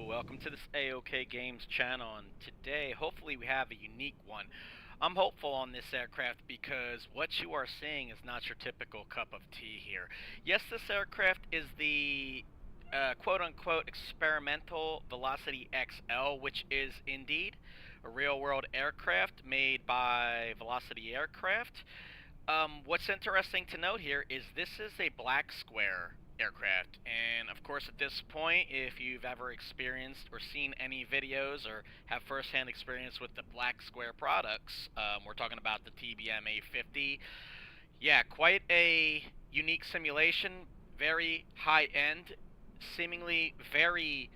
welcome to this AOK Games channel, and today hopefully we have a unique one. I'm hopeful on this aircraft because what you are seeing is not your typical cup of tea here. Yes, this aircraft is the quote-unquote experimental Velocity XL, which is indeed a real-world aircraft made by Velocity Aircraft. What's interesting to note here is this is a black square aircraft, and of course at this point, if you've ever experienced or seen any videos or have first-hand experience with the black square products, we're talking about the TBM A50. Yeah, quite a unique simulation, very high-end, seemingly very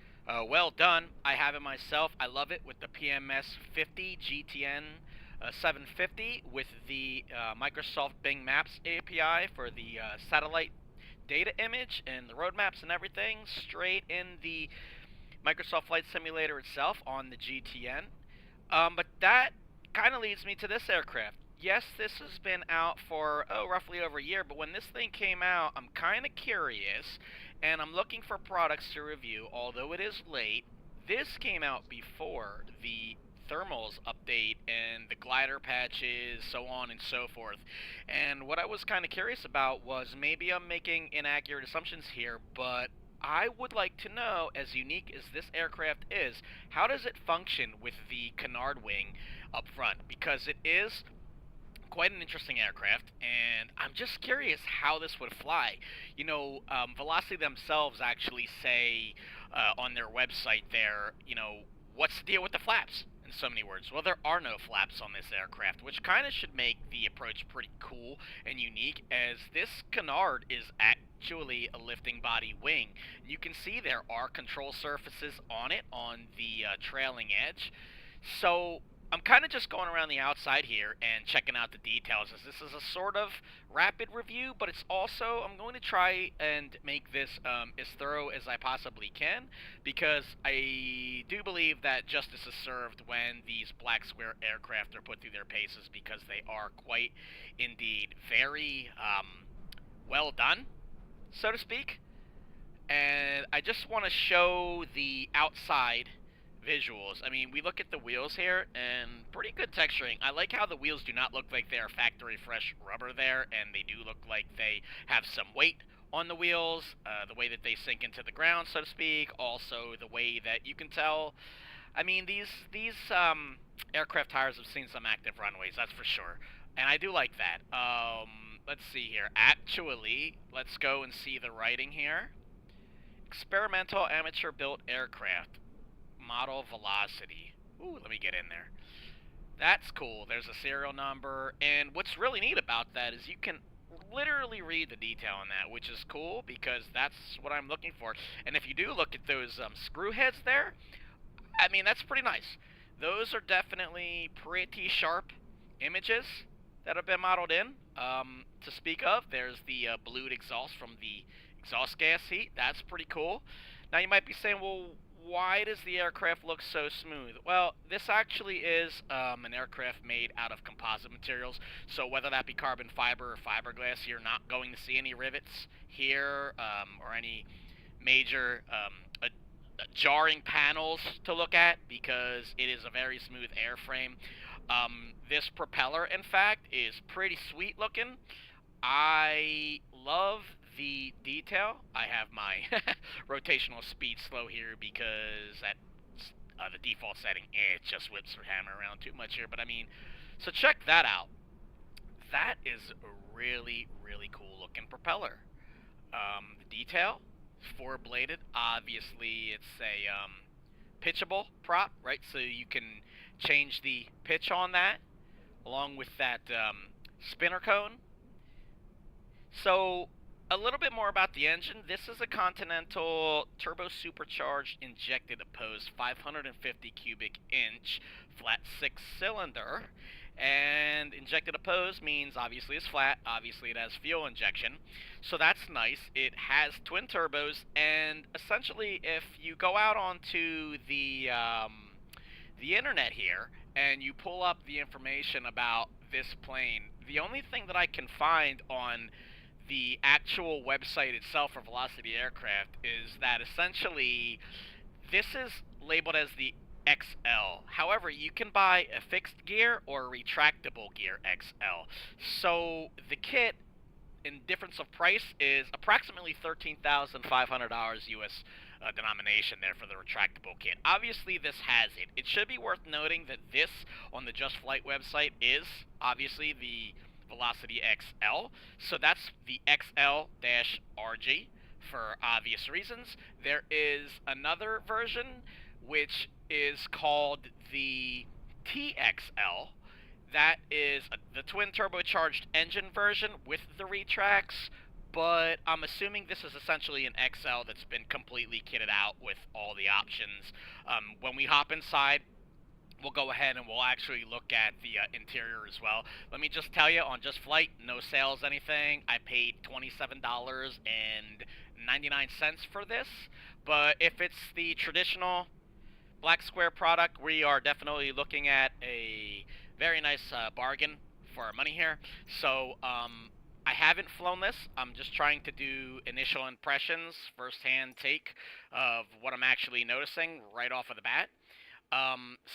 well done. I have it myself. I love it with the PMS 50 GTN 750 with the Microsoft Bing Maps API for the satellite data image and the road maps and everything straight in the Microsoft Flight Simulator itself on the GTN. But that kind of leads me to this aircraft. Yes, this has been out for roughly over a year, but when this thing came out, I'm kind of curious, and I'm looking for products to review, although it is late. This came out before the thermals update and the glider patches, so on and so forth. And what I was kind of curious about was maybe I'm making inaccurate assumptions here, but I would like to know, as unique as this aircraft is, how does it function with the canard wing up front? Because it is quite an interesting aircraft, and I'm just curious how this would fly. You know, Velocity themselves actually say on their website there, what's the deal with the flaps? In so many words. Well, there are no flaps on this aircraft, which kind of should make the approach pretty cool and unique, as this canard is actually a lifting body wing. You can see there are control surfaces on it on the trailing edge. So I'm kind of just going around the outside here and checking out the details, as this is a sort of rapid review, but it's also, I'm going to try and make this as thorough as I possibly can, because I do believe that justice is served when these black square aircraft are put through their paces, because they are quite indeed very well done, so to speak. And I just want to show the outside visuals. I mean, we look at the wheels here, and pretty good texturing. I like how the wheels do not look like they are factory fresh rubber there, and they do look like they have some weight on the wheels, the way that they sink into the ground, so to speak. Also, the way that you can tell. I mean, these aircraft tires have seen some active runways, that's for sure, and I do like that. Let's see here. Actually, let's go and see the writing here. Experimental amateur built aircraft. Model Velocity. Ooh, let me get in there. That's cool. There's a serial number, and what's really neat about that is you can literally read the detail on that, which is cool, because that's what I'm looking for. And if you do look at those screw heads there, I mean, that's pretty nice. Those are definitely pretty sharp images that have been modeled in. To speak of, there's the blued exhaust from the exhaust gas heat. That's pretty cool. Now you might be saying, well, why does the aircraft look so smooth? Well, this actually is an aircraft made out of composite materials, so whether that be carbon fiber or fiberglass, you're not going to see any rivets here or any major jarring panels to look at, because it is a very smooth airframe. This propeller, in fact, is pretty sweet looking. I love the detail. I have my rotational speed slow here because at the default setting, it just whips her hammer around too much here. But I mean, so check that out. That is a really, really cool looking propeller. The detail, four-bladed. Obviously, it's a pitchable prop, right? So you can change the pitch on that, along with that spinner cone. So a little bit more about the engine. This is a Continental turbo supercharged injected opposed 550 cubic inch flat 6-cylinder. And injected opposed means obviously it's flat, obviously it has fuel injection, so that's nice. It has twin turbos, and essentially if you go out onto the internet here and you pull up the information about this plane, the only thing that I can find on the actual website itself for Velocity Aircraft is that essentially This is labeled as the XL. However, you can buy a fixed gear or a retractable gear XL. So the kit, in difference of price, is approximately $13,500 US denomination there for the retractable kit. Obviously, this has it. It should be worth noting that this on the Just Flight website is obviously the Velocity XL. So that's the XL-RG for obvious reasons. There is another version which is called the TXL. That is the twin turbocharged engine version with the retracts, but I'm assuming this is essentially an XL that's been completely kitted out with all the options. When we hop inside, we'll go ahead and we'll actually look at the interior as well. Let me just tell you, on Just Flight, no sales, anything. I paid $27.99 for this, but if it's the traditional Black Square product, we are definitely looking at a very nice bargain for our money here. So, I haven't flown this. I'm just trying to do initial impressions, first-hand take of what I'm actually noticing right off of the bat.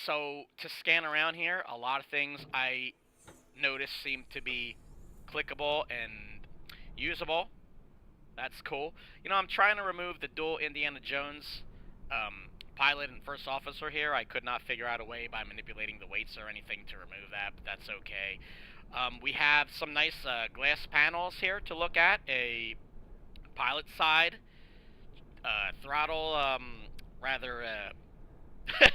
So to scan around here, a lot of things I notice seem to be clickable and usable. That's cool. You know, I'm trying to remove the dual Indiana Jones pilot and first officer here. I could not figure out a way by manipulating the weights or anything to remove that, but that's okay. We have some nice glass panels here to look at. A pilot side throttle, rather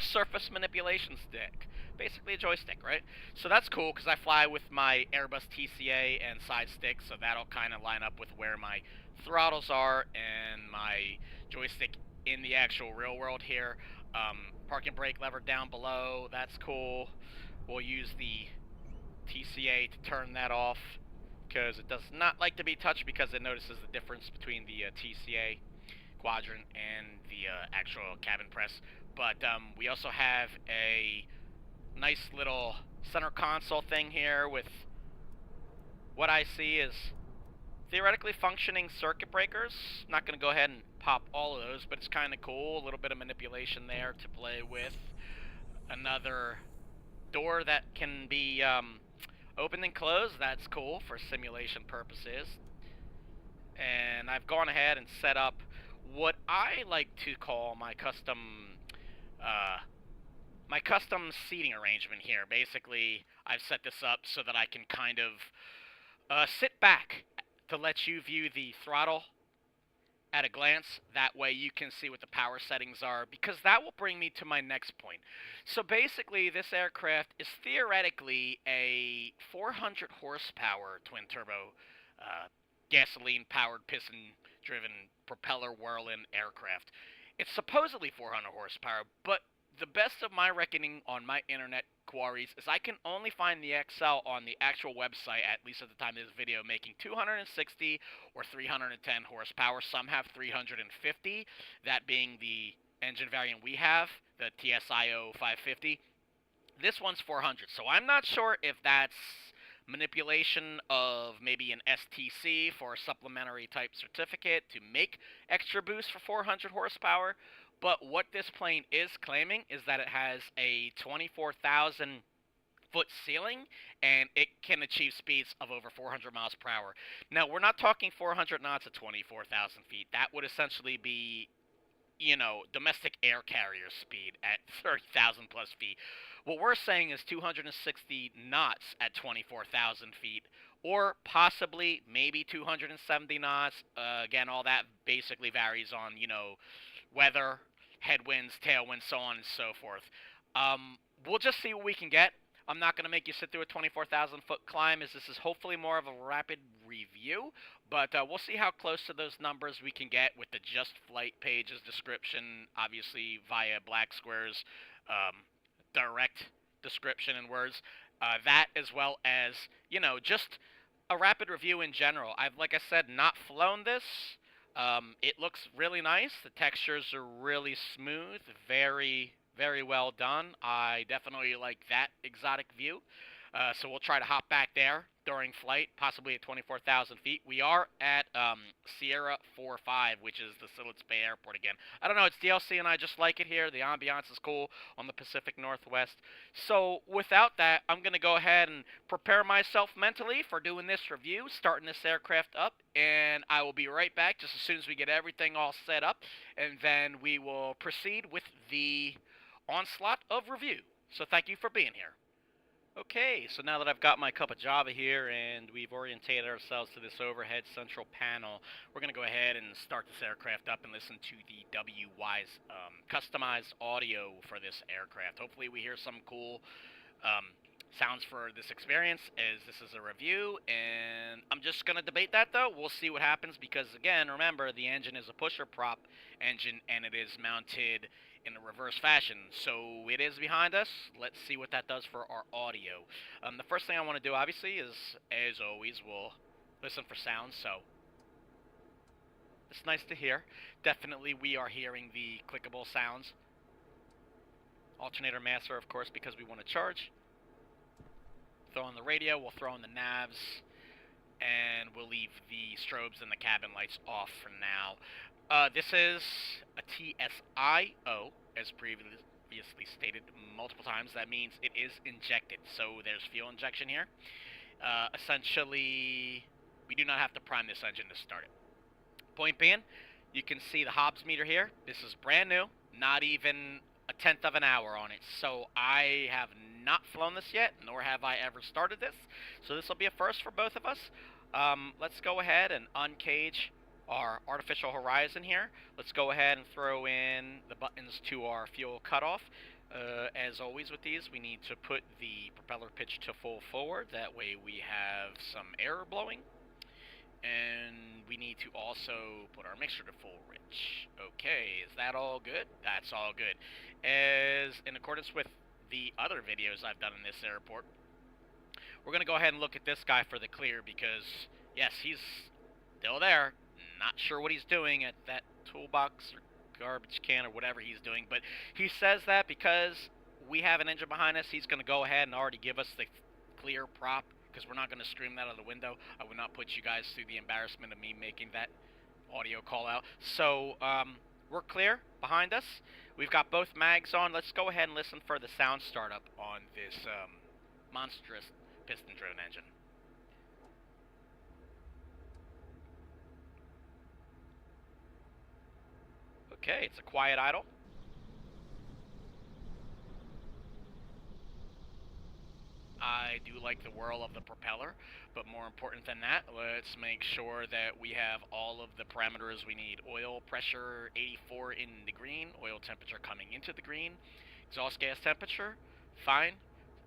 surface manipulation stick. Basically a joystick, right? So that's cool because I fly with my Airbus TCA and side stick, so that'll kind of line up with where my throttles are and my joystick in the actual real world here. Park and brake lever down below, that's cool. We'll use the TCA to turn that off because it does not like to be touched because it notices the difference between the TCA quadrant and the actual cabin press. But we also have a nice little center console thing here with what I see is theoretically functioning circuit breakers. Not going to go ahead and pop all of those, but it's kind of cool. A little bit of manipulation there to play with. Another door that can be opened and closed. That's cool for simulation purposes. And I've gone ahead and set up what I like to call my custom seating arrangement here. Basically, I've set this up so that I can kind of sit back to let you view the throttle at a glance. That way you can see what the power settings are, because that will bring me to my next point. So basically, this aircraft is theoretically a 400 horsepower twin turbo gasoline powered piston driven propeller whirling aircraft. It's supposedly 400 horsepower, but the best of my reckoning on my internet quarries is I can only find the XL on the actual website, at least at the time of this video, making 260 or 310 horsepower. Some have 350, that being the engine variant we have, the TSIO 550. This one's 400, so I'm not sure if that's manipulation of maybe an STC for a supplementary type certificate to make extra boost for 400 horsepower. But what this plane is claiming is that it has a 24,000 foot ceiling and it can achieve speeds of over 400 miles per hour. Now, we're not talking 400 knots at 24,000 feet. That would essentially be, you know, domestic air carrier speed at 30,000 plus feet. What we're saying is 260 knots at 24,000 feet, or possibly maybe 270 knots. Again, all that basically varies on, you know, weather, headwinds, tailwinds, so on and so forth. We'll just see what we can get. I'm not going to make you sit through a 24,000 foot climb, as this is hopefully more of a rapid review, but we'll see how close to those numbers we can get with the Just Flight page's description, obviously via Black Square's direct description and words. That, as well as, you know, just a rapid review in general. I've, like I said, not flown this. It looks really nice. The textures are really smooth, very, very well done. I definitely like that exotic view. So we'll try to hop back there during flight, possibly at 24,000 feet. We are at Sierra 45, which is the Siletz Bay Airport again. I don't know, it's DLC and I just like it here. The ambiance is cool on the Pacific Northwest. So without that, I'm going to go ahead and prepare myself mentally for doing this review, starting this aircraft up, and I will be right back just as soon as we get everything all set up, and then we will proceed with the onslaught of review. So thank you for being here. Okay, so now that I've got my cup of Java here and we've orientated ourselves to this overhead central panel, we're going to go ahead and start this aircraft up and listen to the WWise customized audio for this aircraft. Hopefully we hear some cool sounds for this experience, as this is a review, and I'm just going to debate that though. We'll see what happens because, again, remember, the engine is a pusher prop engine and it is mounted in a reverse fashion, so it is behind us. Let's see what that does for our audio. The first thing I want to do, obviously, is, as always, we'll listen for sounds, so it's nice to hear. Definitely we are hearing the clickable sounds. Alternator master, of course, because we want to charge. Throw in the radio, we'll throw in the navs, and we'll leave the strobes and the cabin lights off for now. This is a TSIO, as previously stated multiple times. That means it is injected, so there's fuel injection here. Essentially, we do not have to prime this engine to start it. Point being, you can see the Hobbs meter here. This is brand new, not even a tenth of an hour on it, so I have not flown this yet, nor have I ever started this, so this will be a first for both of us. Let's go ahead and uncage our artificial horizon here. Let's go ahead and throw in the buttons to our fuel cutoff. As always with these, we need to put the propeller pitch to full forward, that way we have some air blowing. And we need to also put our mixture to full rich. Okay, is that all good? That's all good. As in accordance with the other videos I've done in this airport, we're going to go ahead and look at this guy for the clear because, yes, he's still there. Not sure what he's doing at that toolbox or garbage can or whatever he's doing, but he says that because we have an engine behind us, he's going to go ahead and already give us the clear prop, because we're not going to stream that out of the window. I would not put you guys through the embarrassment of me making that audio call out. So, we're clear behind us. We've got both mags on. Let's go ahead and listen for the sound startup on this monstrous piston-driven engine. Okay, it's a quiet idle. I do like the whirl of the propeller, but more important than that, let's make sure that we have all of the parameters we need. Oil pressure 84 in the green, oil temperature coming into the green, exhaust gas temperature, fine.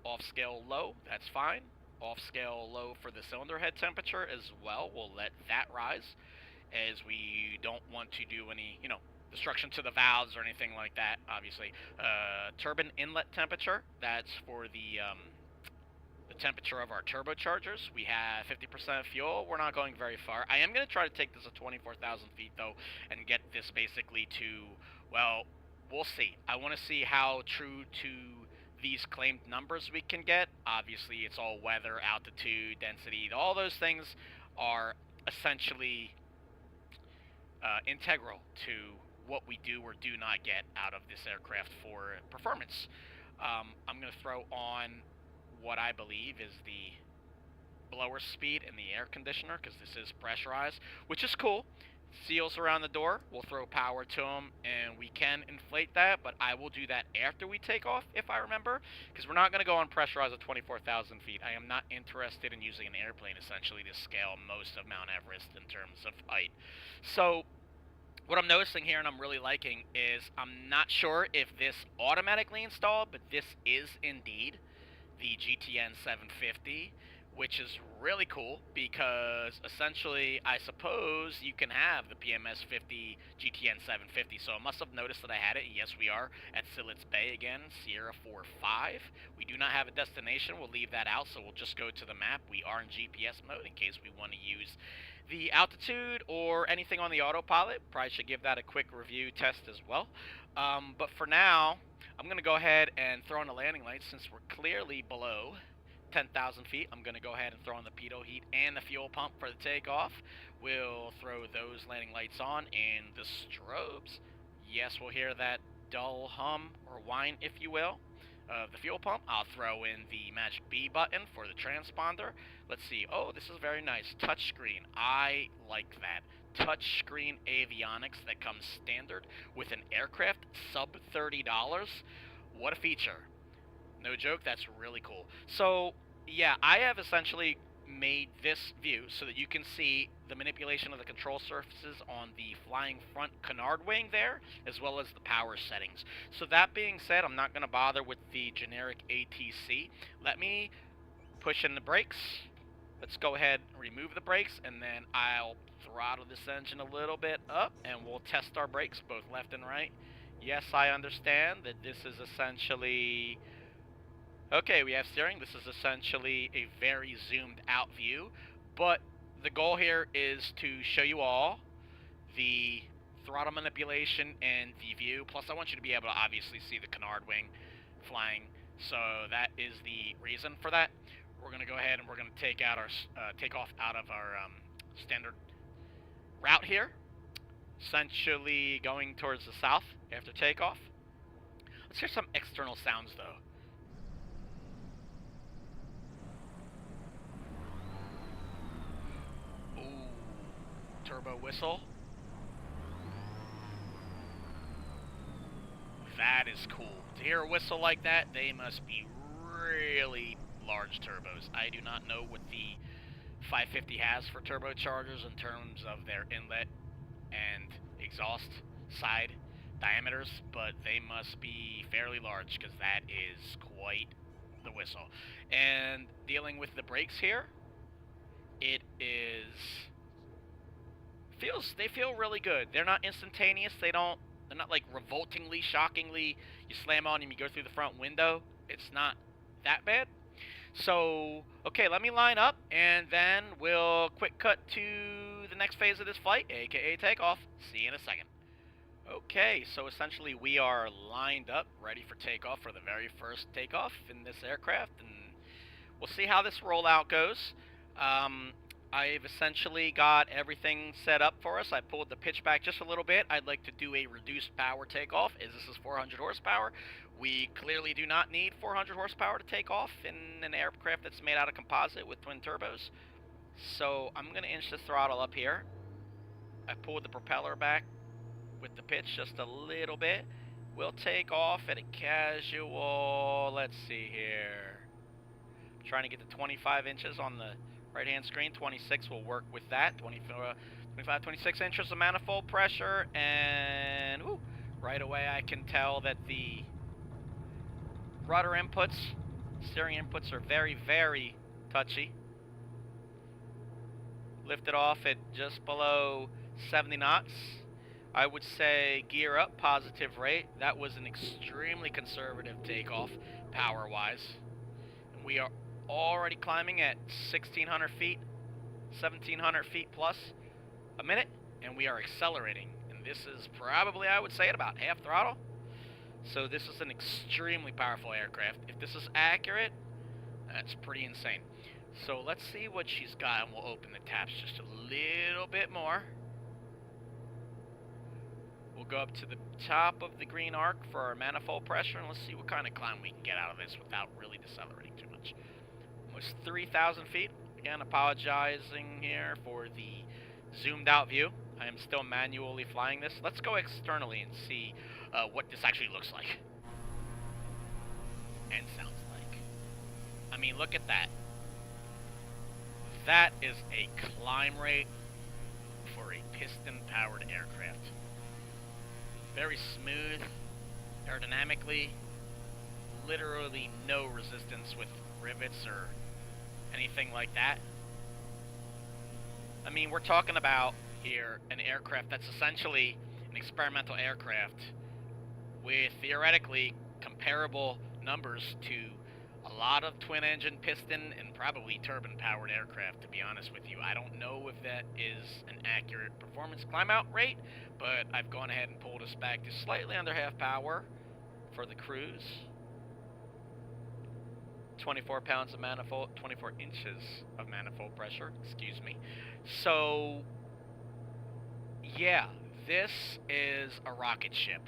Off scale low, that's fine. Off scale low for the cylinder head temperature as well. We'll let that rise, as we don't want to do any, destruction to the valves or anything like that, obviously. Turbine inlet temperature, that's for the temperature of our turbochargers. We have 50% fuel. We're not going very far. I am going to try to take this at 24,000 feet, though, and get this basically to, well, we'll see. I want to see how true to these claimed numbers we can get. Obviously, it's all weather, altitude, density. All those things are essentially integral to what we do or do not get out of this aircraft for performance. I'm going to throw on what I believe is the blower speed and the air conditioner, because this is pressurized, which is cool. Seals around the door, we'll throw power to them, and we can inflate that, but I will do that after we take off, if I remember, because we're not going to go unpressurized at 24,000 feet. I am not interested in using an airplane, essentially, to scale most of Mount Everest in terms of height. So, what I'm noticing here, and I'm really liking, is I'm not sure if this automatically installed, but this is indeed the GTN 750, which is really cool because essentially I suppose you can have the PMS 50 GTN 750, so I must have noticed that I had it. Yes, we are at Siletz Bay again, Sierra 45. We do not have a destination. We'll leave that out, so we'll just go to the map. We are in GPS mode in case we want to use the altitude or anything on the autopilot. Probably should give that a quick review test as well. But for now, I'm going to go ahead and throw in the landing lights since we're clearly below 10,000 feet, I'm going to go ahead and throw on the pitot heat and the fuel pump for the takeoff. We'll throw those landing lights on and the strobes. Yes, we'll hear that dull hum or whine, if you will, of the fuel pump. I'll throw in the magic B button for the transponder. Let's see. Oh, this is very nice. Touchscreen. I like that. Touchscreen avionics that comes standard with an aircraft sub $30. What a feature. No joke, that's really cool. So, yeah, I have essentially made this view so that you can see the manipulation of the control surfaces on the flying front canard wing there, as well as the power settings. So that being said, I'm not going to bother with the generic ATC. Let me push in the brakes. Let's go ahead and remove the brakes, and then I'll throttle this engine a little bit up, and we'll test our brakes, both left and right. Yes, I understand that this is essentially... Okay, we have steering. This is essentially a very zoomed out view, but the goal here is to show you all the throttle manipulation and the view. Plus, I want you to be able to obviously see the canard wing flying, so that is the reason for that. We're going to go ahead and we're going to take off out of our standard route here, essentially going towards the south after takeoff. Let's hear some external sounds, though. Turbo whistle. That is cool. To hear a whistle like that, they must be really large turbos. I do not know what the 550 has for turbochargers in terms of their inlet and exhaust side diameters, but they must be fairly large because that is quite the whistle. And dealing with the brakes here, it is... They feel really good. They're not instantaneous. They're not like revoltingly, shockingly, you slam on and you go through the front window. It's not that bad. So, okay, let me line up, and then we'll quick cut to the next phase of this flight, aka takeoff. See you in a second. Okay, so essentially we are lined up, ready for takeoff for the very first takeoff in this aircraft, and we'll see how this rollout goes. I've essentially got everything set up for us. I pulled the pitch back just a little bit. I'd like to do a reduced power takeoff, as this is 400 horsepower. We clearly do not need 400 horsepower to take off in an aircraft that's made out of composite with twin turbos. So I'm going to inch the throttle up here. I pulled the propeller back with the pitch just a little bit. We'll take off at a casual, let's see here. I'm trying to get to 25 inches on the right-hand screen. 26 will work with that. 25, 26 inches of manifold pressure, and whoo, right away I can tell that the rudder inputs, steering inputs are very, very touchy. Lifted off at just below 70 knots. I would say gear up, positive rate. That was an extremely conservative takeoff, power-wise. And we are already climbing at 1,600 feet, 1,700 feet plus a minute, and we are accelerating. And this is probably, I would say, at about half throttle. So this is an extremely powerful aircraft. If this is accurate, that's pretty insane. So let's see what she's got, and we'll open the taps just a little bit more. We'll go up to the top of the green arc for our manifold pressure, and let's see what kind of climb we can get out of this without really decelerating too much. Almost 3,000 feet. Again, apologizing here for the zoomed out view. I am still manually flying this. Let's go externally and see what this actually looks like. And sounds like. I mean, look at that. That is a climb rate for a piston-powered aircraft. Very smooth, aerodynamically, literally no resistance with rivets or anything like that. I mean, we're talking about here an aircraft that's essentially an experimental aircraft with theoretically comparable numbers to a lot of twin-engine piston and probably turbine-powered aircraft, to be honest with you. I don't know if that is an accurate performance climb-out rate, but I've gone ahead and pulled us back to slightly under half power for the cruise. 24 pounds of manifold, 24 inches of manifold pressure, excuse me. So, yeah, this is a rocket ship.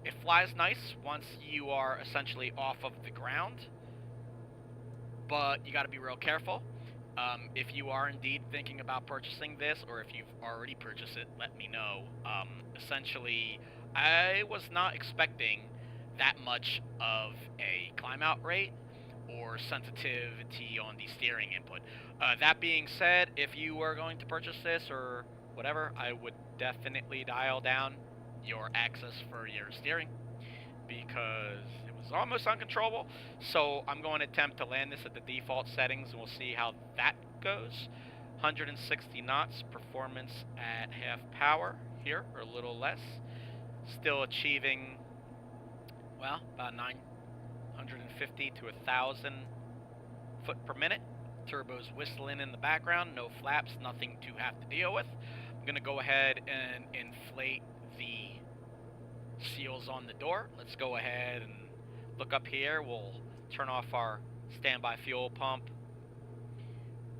It flies nice once you are essentially off of the ground, but you got to be real careful. If you are indeed thinking about purchasing this, or if you've already purchased it, let me know. Essentially, I was not expecting that much of a climb out rate or sensitivity on the steering input. That being said, if you were going to purchase this or whatever, I would definitely dial down your access for your steering because it was almost uncontrollable. So I'm going to attempt to land this at the default settings and we'll see how that goes. 160 knots, performance at half power here, or a little less. Still achieving, well, about 950 to 1,000 foot per minute. Turbo's whistling in the background, no flaps, nothing to have to deal with. I'm going to go ahead and inflate the seals on the door. Let's go ahead and look up here. We'll turn off our standby fuel pump.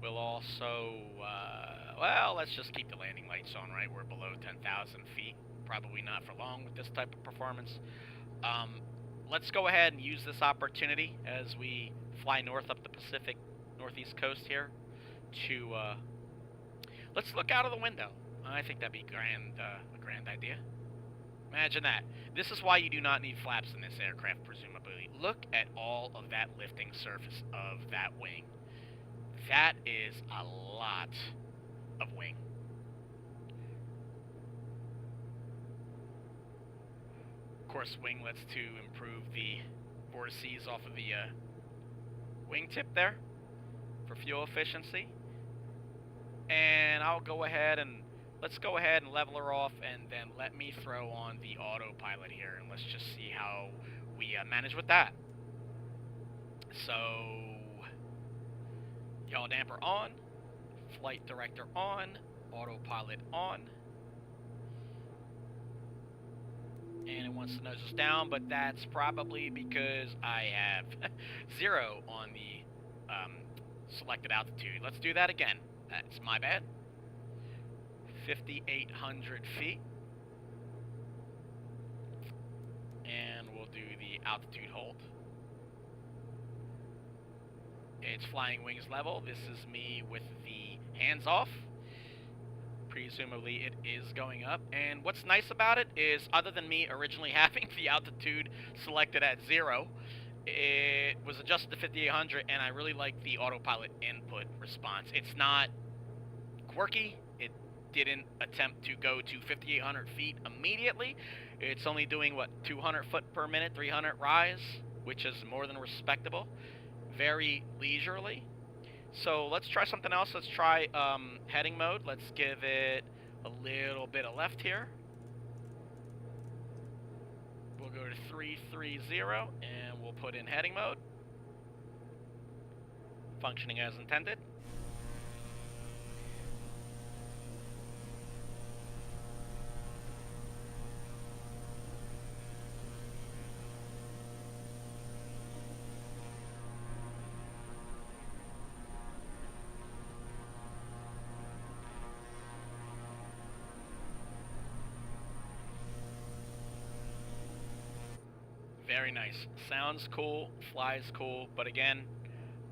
We'll also, well, let's just keep the landing lights on, right? We're below 10,000 feet. Probably not for long with this type of performance. Let's go ahead and use this opportunity as we fly north up the Pacific Northeast coast here to, let's look out of the window. I think that'd be a grand idea. Imagine that. This is why you do not need flaps in this aircraft, presumably. Look at all of that lifting surface of that wing. That is a lot of wing. Of course, winglets to improve the vortices off of the wingtip there for fuel efficiency. And I'll go ahead and let's go ahead and level her off, and then let me throw on the autopilot here, and let's just see how we manage with that. So, yaw damper on, flight director on, autopilot on, and it wants to nose us down, but that's probably because I have 0 on the selected altitude. Let's do that again. That's my bad. 5,800 feet. And we'll do the altitude hold. It's flying wings level. This is me with the hands off. Presumably it is going up. And what's nice about it is, other than me originally having the altitude selected at 0, it was adjusted to 5,800, and I really like the autopilot input response. It's not quirky. It didn't attempt to go to 5,800 feet immediately. It's only doing, what, 200 foot per minute, 300 rise, which is more than respectable. Very leisurely. So let's try something else. Let's try heading mode. Let's give it a little bit of left here. We'll go to 330, and we'll put in heading mode. Functioning as intended. Very nice. Sounds cool, flies cool, but again,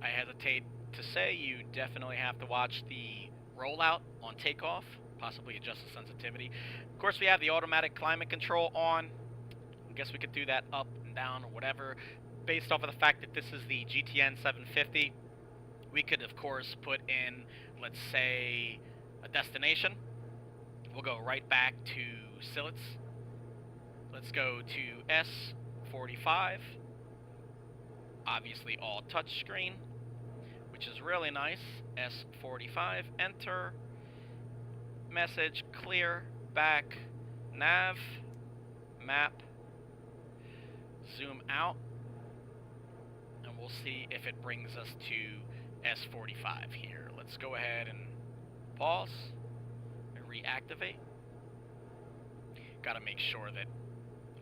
I hesitate to say you definitely have to watch the rollout on takeoff, possibly adjust the sensitivity. Of course, we have the automatic climate control on. I guess we could do that up and down or whatever. Based off of the fact that this is the GTN 750, we could, of course, put in, let's say, a destination. We'll go right back to Siletz. Let's go to S45. Obviously all touchscreen, which is really nice. S45, enter. Message, clear, back, nav, map, zoom out, and we'll see if it brings us to S45 here. Let's go ahead and pause and reactivate. Gotta make sure that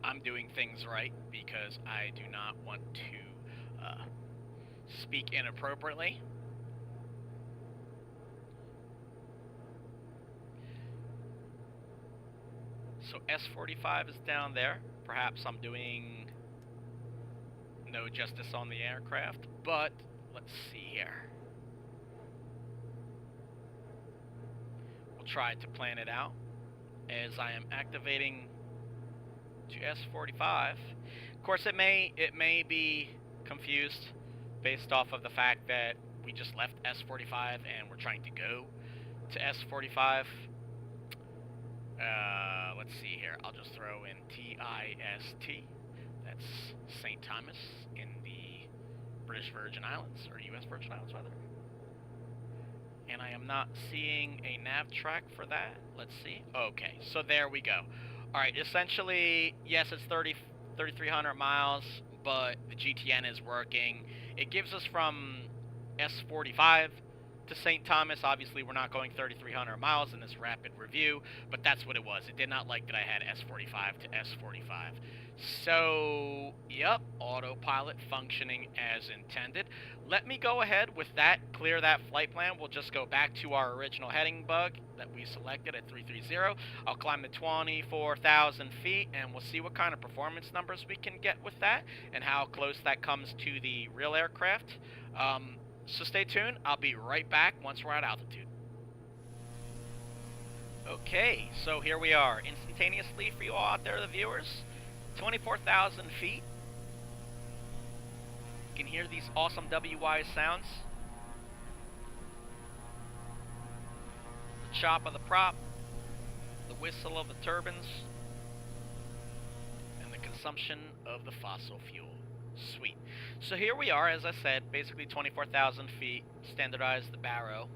I'm doing things right, because I do not want to speak inappropriately. So S45 is down there. Perhaps I'm doing no justice on the aircraft, but let's see here. We'll try to plan it out as I am activating to S45. Of course, it may be confused based off of the fact that we just left S45 and we're trying to go to S45. Let's see here. I'll just throw in TIST. That's St. Thomas in the British Virgin Islands, or U.S. Virgin Islands, rather. And I am not seeing a nav track for that. Let's see. Okay, so there we go. Alright, essentially, yes, it's 3,300 miles, but the GTN is working. It gives us from S45 to St. Thomas. Obviously, we're not going 3,300 miles in this rapid review, but that's what it was. It did not like that I had S45 to S45. So, yep, autopilot functioning as intended. Let me go ahead with that, clear that flight plan. We'll just go back to our original heading bug that we selected at 330. I'll climb to 24,000 feet, and we'll see what kind of performance numbers we can get with that, and how close that comes to the real aircraft. So stay tuned. I'll be right back once we're at altitude. Okay, so here we are, instantaneously for you all out there, the viewers. 24,000 feet. You can hear these awesome WY sounds. The chop of the prop, the whistle of the turbines, and the consumption of the fossil fuel. Sweet. So here we are, as I said, basically 24,000 feet, standardized the Barrow.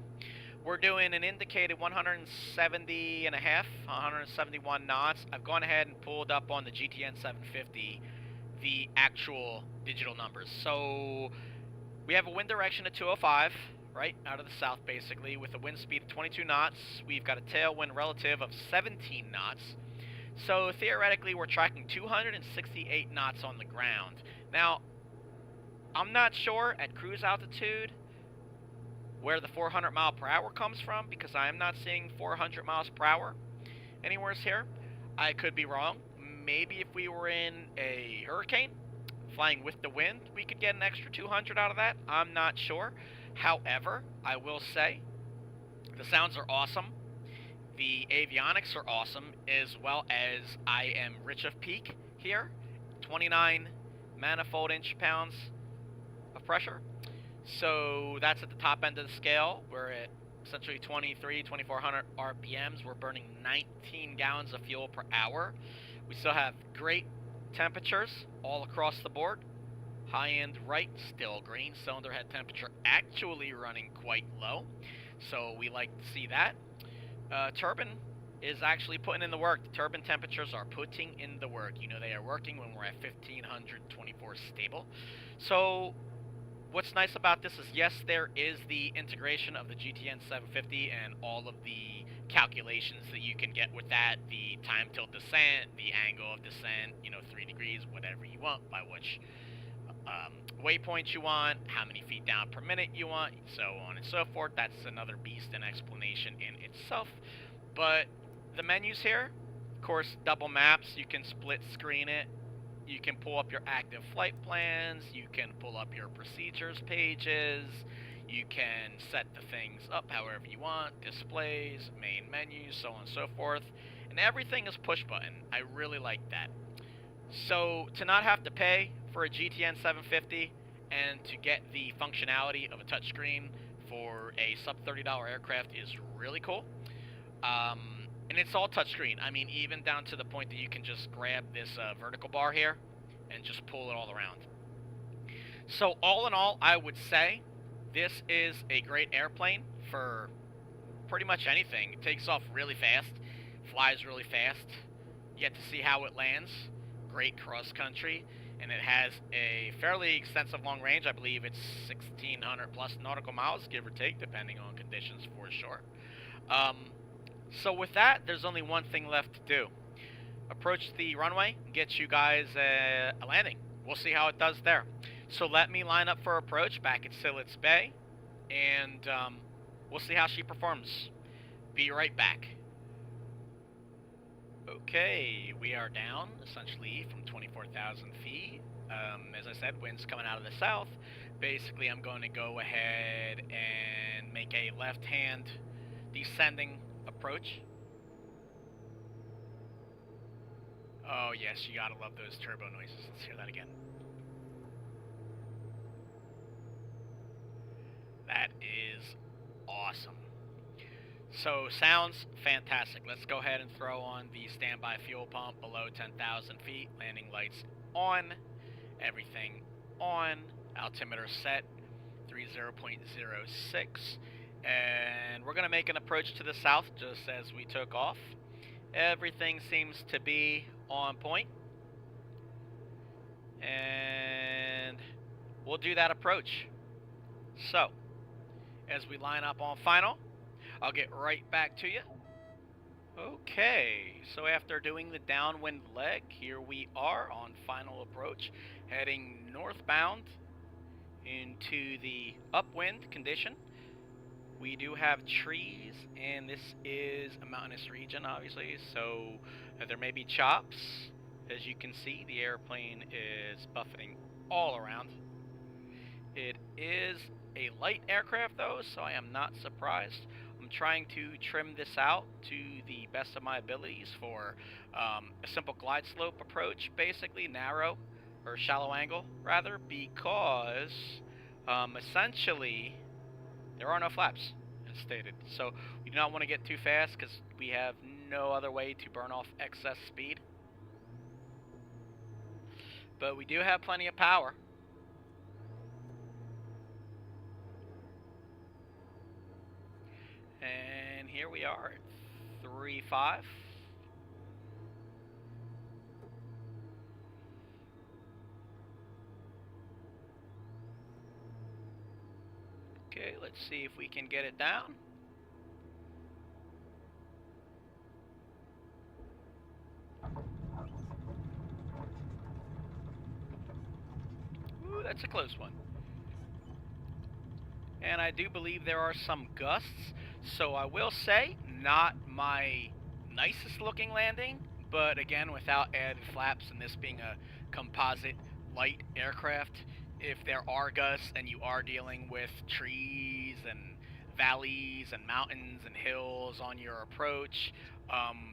We're doing an indicated 170 and a half, 171 knots. I've gone ahead and pulled up on the GTN 750 the actual digital numbers. So we have a wind direction of 205, right, out of the south basically, with a wind speed of 22 knots. We've got a tailwind relative of 17 knots. So theoretically, we're tracking 268 knots on the ground. Now, I'm not sure at cruise altitude where the 400 mile per hour comes from, because I am not seeing 400 miles per hour anywhere here. I could be wrong. Maybe if we were in a hurricane, flying with the wind, we could get an extra 200 out of that. I'm not sure. However, I will say, the sounds are awesome. The avionics are awesome, as well as I am rich of peak here. 29 manifold inch-pounds of pressure. So that's at the top end of the scale. We're at essentially 2,400 RPMs. We're burning 19 gallons of fuel per hour. We still have great temperatures all across the board. High end right, still green. Cylinder head temperature actually running quite low. So we like to see that. Turbine is actually putting in the work. The turbine temperatures are putting in the work. You know they are working when we're at 1,524 stable. So what's nice about this is, yes, there is the integration of the GTN 750 and all of the calculations that you can get with that, the time till descent, the angle of descent, 3 degrees, whatever you want, by which waypoints you want, how many feet down per minute you want, so on and so forth. That's another beast and explanation in itself. But the menus here, of course, double maps. You can split screen it. You can pull up your active flight plans. You can pull up your procedures pages. You can set the things up however you want. Displays, main menus, so on and so forth. And everything is push button. I really like that. So to not have to pay for a GTN 750 and to get the functionality of a touchscreen for a sub $30 aircraft is really cool. And it's all touchscreen. I mean, even down to the point that you can just grab this vertical bar here and just pull it all around. So all in all, I would say this is a great airplane for pretty much anything. It takes off really fast, flies really fast. You get to see how it lands. Great cross country. And it has a fairly extensive long range. I believe it's 1,600 plus nautical miles, give or take, depending on conditions for sure. So with that, there's only one thing left to do. Approach the runway and get you guys a landing. We'll see how it does there. So let me line up for approach back at Siletz Bay, and we'll see how she performs. Be right back. Okay, we are down, essentially, from 24,000 feet. As I said, wind's coming out of the south. Basically, I'm going to go ahead and make a left-hand descending approach. Oh, yes, you gotta love those turbo noises. Let's hear that again. That is awesome. So, sounds fantastic. Let's go ahead and throw on the standby fuel pump below 10,000 feet. Landing lights on. Everything on. Altimeter set. 30.06. And we're going to make an approach to the south just as we took off. Everything seems to be on point. And we'll do that approach. So, as we line up on final, I'll get right back to you. Okay, so after doing the downwind leg, here we are on final approach, heading northbound into the upwind condition. We do have trees, and this is a mountainous region, obviously, so there may be chops. As you can see, the airplane is buffeting all around. It is a light aircraft, though, so I am not surprised. I'm trying to trim this out to the best of my abilities for a simple glide slope approach, basically narrow, or shallow angle, rather, because essentially there are no flaps, as stated. So we do not want to get too fast because we have no other way to burn off excess speed. But we do have plenty of power. And here we are at 3.5. Okay, let's see if we can get it down. Ooh, that's a close one. And I do believe there are some gusts, so I will say, not my nicest looking landing, but again, without added flaps and this being a composite light aircraft, if there are gusts and you are dealing with trees and valleys and mountains and hills on your approach,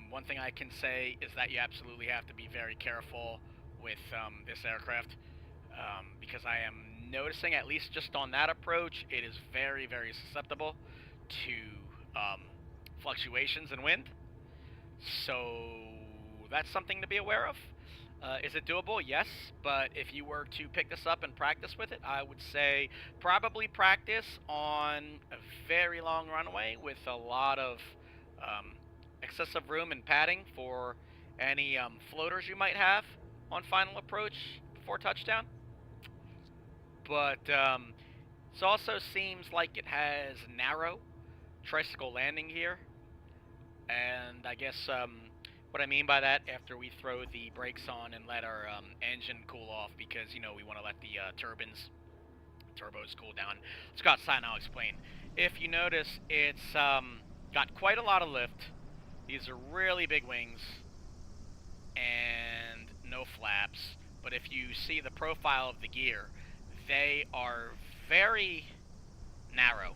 one thing I can say is that you absolutely have to be very careful with this aircraft, because I am noticing, at least just on that approach, it is very, very susceptible to fluctuations in wind. So that's something to be aware of. Is it doable? Yes, but if you were to pick this up and practice with it, I would say probably practice on a very long runway with a lot of excessive room and padding for any floaters you might have on final approach before touchdown. But it also seems like it has narrow tricycle landing here, and I guess what I mean by that, after we throw the brakes on and let our engine cool off, because, you know, we want to let the turbos cool down. Let's go outside and I'll explain. If you notice, it's got quite a lot of lift. These are really big wings and no flaps, but if you see the profile of the gear, they are very narrow.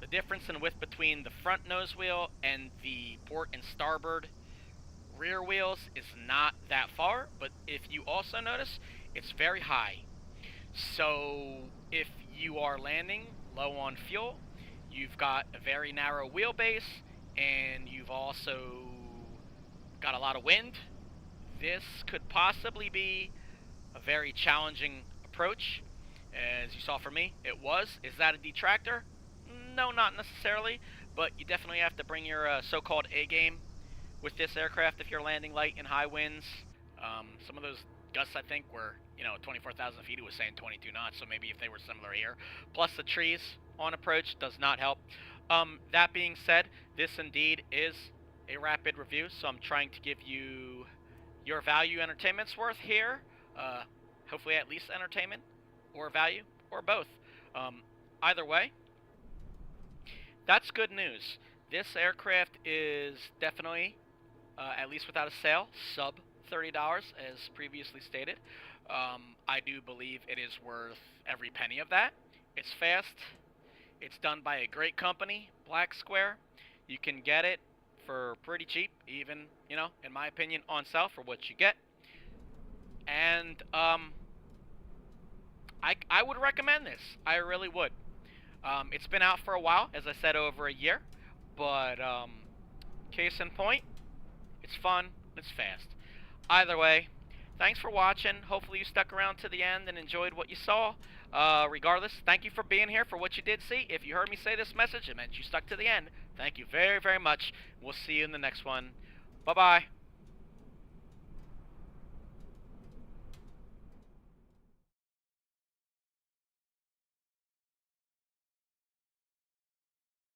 The difference in width between the front nose wheel and the port and starboard rear wheels is not that far, but if you also notice, it's very high. So if you are landing low on fuel, you've got a very narrow wheelbase, and you've also got a lot of wind, this could possibly be a very challenging approach. As you saw from me, it was. Is that a detractor? No, not necessarily, but you definitely have to bring your so-called A game with this aircraft if you're landing light in high winds. Some of those gusts, I think, were, 24,000 feet. It was saying 22 knots, so maybe if they were similar here. Plus the trees on approach does not help. That being said, this indeed is a rapid review, so I'm trying to give you your value entertainment's worth here. Hopefully at least entertainment. or value, or both. Either way, that's good news. This aircraft is definitely, at least without a sale, sub $30, as previously stated. I do believe it is worth every penny of that. It's fast. It's done by a great company, Black Square. You can get it for pretty cheap, even, in my opinion, on sale for what you get. And I would recommend this. I really would. It's been out for a while, as I said, over a year. But case in point, it's fun, it's fast. Either way, thanks for watching. Hopefully you stuck around to the end and enjoyed what you saw. Regardless, thank you for being here, for what you did see. If you heard me say this message, it meant you stuck to the end. Thank you very, very much. We'll see you in the next one. Bye-bye.